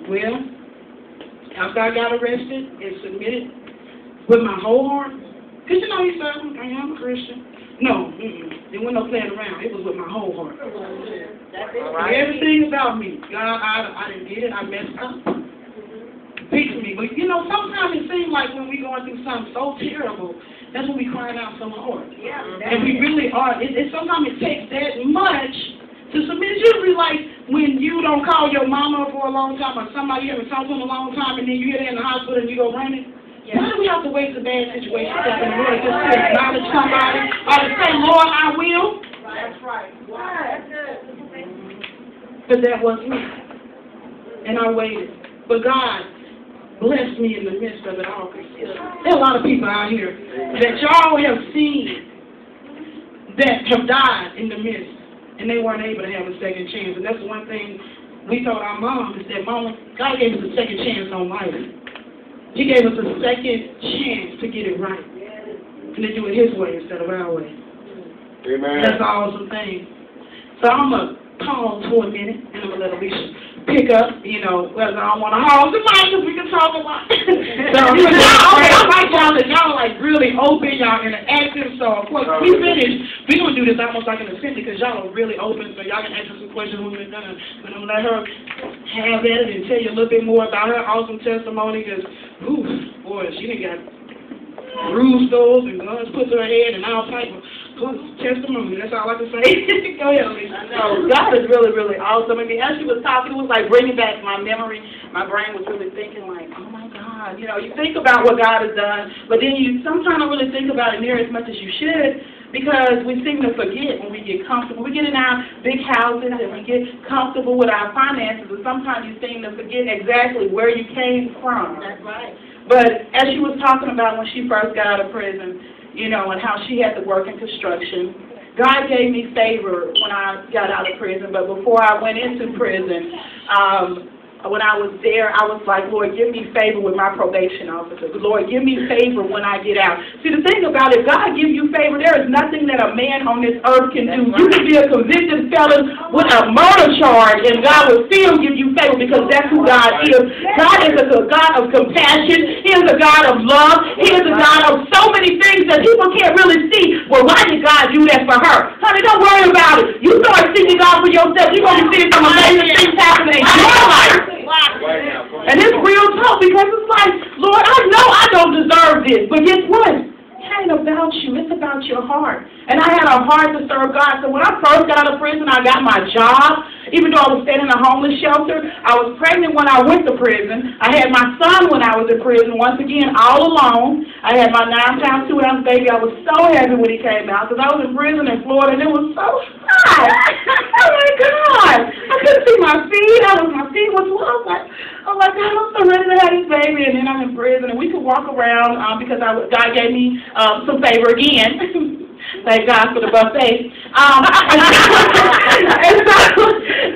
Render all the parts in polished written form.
Well, after I got arrested and submitted with my whole heart, because you know he said, I am a Christian. No, there wasn't no playing around. It was with my whole heart. Everything about me. God, I didn't get it. I messed up. Fix me. But you know, sometimes it seems like when we're going through something so terrible, that's when we crying out so hard. Yeah, and we really are. Sometimes it takes that much to submit. It's usually like when you don't call your mama for a long time or somebody you haven't talked to in a long time and then you get in the hospital and you go running. Yeah. Why do we have to wait for bad situations to happen in order just to acknowledge somebody or to say, Lord, I will? That's right. Wow. But that was me. And I waited. But God blessed me in the midst of it all. There are a lot of people out here that y'all have seen that have died in the midst, and they weren't able to have a second chance. And that's one thing we told our mom is that, Mama, God gave us a second chance on life. He gave us a second chance to get it right and to do it His way instead of our way. Amen. That's an awesome thing. So I'm going to pause for a minute, and I'm going to let Alisha pick up, you know, whether I don't want to hog the mic because we can talk a lot. So, I like y'all that y'all like really open, y'all interactive. So, of course, we finished. We're going to do this almost like an assembly because y'all are really open, so y'all can ask us some questions when we're done. But I'm going to let her have at it and tell you a little bit more about her awesome testimony because, boy, she done got bruised those and guns put to her head and all type of testimony. That's all I can say. Go ahead, Alisha. I know. God is really, really awesome. I mean, as she was talking, it was like bringing back my memory. My brain was really thinking like, oh, my God. You know, you think about what God has done, but then you sometimes don't really think about it near as much as you should because we seem to forget when we get comfortable. We get in our big houses and we get comfortable with our finances, and sometimes you seem to forget exactly where you came from. That's right. But as she was talking about when she first got out of prison, you know, and how she had to work in construction, God gave me favor when I got out of prison. But before I went into prison, when I was there, I was like, Lord, give me favor with my probation officer. Lord, give me favor when I get out. See, the thing about it, God gives you favor. There is nothing that a man on this earth can do. You can be a convicted felon with a murder charge, and God will still give you favor because that's who God is. God is a God of compassion. He is a God of love. He is a God of so many things that people can't really see. Well, why did God do that for her? Honey, don't worry about it. You start seeking God for yourself. You're going to see some amazing things happening in your life. And it's real tough because it's like, Lord, I know I don't deserve this, but guess what? It ain't about you. It's about your heart. And I had a heart to serve God. So when I first got out of prison, I got my job. Even though I was staying in a homeless shelter, I was pregnant when I went to prison. I had my son when I was in prison, once again, all alone. I had my 9-pound, 2-ounce baby. I was so happy when he came out because I was in prison in Florida, and it was so hot. Oh, my God. I couldn't see my feet. My feet was low. I was like, oh, my God, I'm so ready to have this baby. And then I'm in prison, and we could walk around because God gave me some favor again. Thank God for the buffet.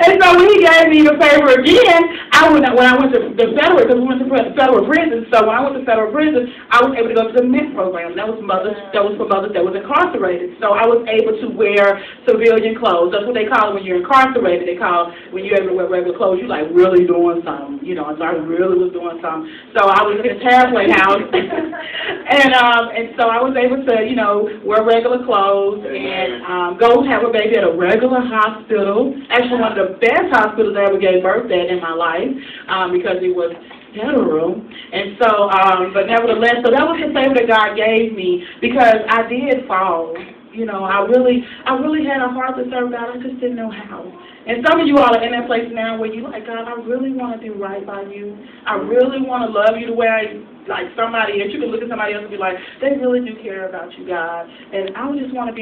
And so when He gave me the favor again, when I went to the federal, because we went to federal prison, so when I went to federal prison, I was able to go to the MENT program. That was for mothers that was incarcerated. So I was able to wear civilian clothes. That's what they call it when you're incarcerated. They call when you're able to wear regular clothes, you're like really doing something, you know. And so I really was doing something. So I was in this halfway house, and so I was able to, you know, wear regular clothes and go have a baby at a regular hospital. Actually, one of the best hospitals I ever gave birth at in my life because it was federal. And so, but nevertheless, so that was the favor that God gave me because I did fall. You know, I really had a heart to serve God. I just didn't know how. And some of you all are in that place now where you're like, God, I really want to do right by you. I really want to love you the way like somebody else. You can look at somebody else and be like, they really do care about you, God. And I just want to be